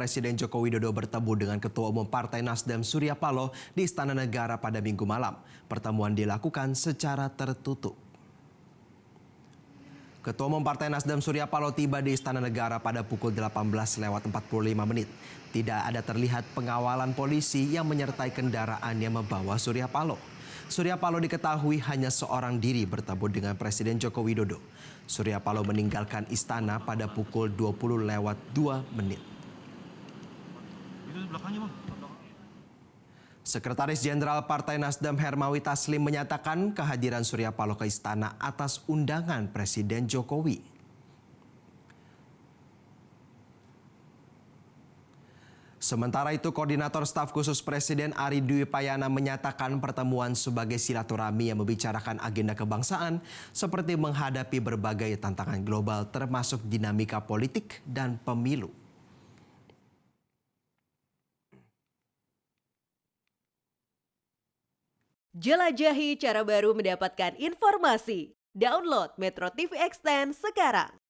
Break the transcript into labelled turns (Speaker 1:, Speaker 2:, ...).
Speaker 1: Presiden Joko Widodo bertemu dengan Ketua Umum Partai Nasdem Surya Paloh di Istana Negara pada Minggu malam. Pertemuan dilakukan secara tertutup. Ketua Umum Partai Nasdem Surya Paloh tiba di Istana Negara pada pukul 18:45. Tidak ada terlihat pengawalan polisi yang menyertai kendaraan yang membawa Surya Paloh. Surya Paloh diketahui hanya seorang diri bertemu dengan Presiden Joko Widodo. Surya Paloh meninggalkan istana pada pukul 20:02. Sekretaris Jenderal Partai Nasdem Hermawi Taslim menyatakan kehadiran Surya Paloh ke istana atas undangan Presiden Jokowi. Sementara itu, Koordinator Staf Khusus Presiden Ari Dwi Payana menyatakan pertemuan sebagai silaturahmi yang membicarakan agenda kebangsaan seperti menghadapi berbagai tantangan global termasuk dinamika politik dan pemilu.
Speaker 2: Jelajahi cara baru mendapatkan informasi. Download Metro TV Extend sekarang.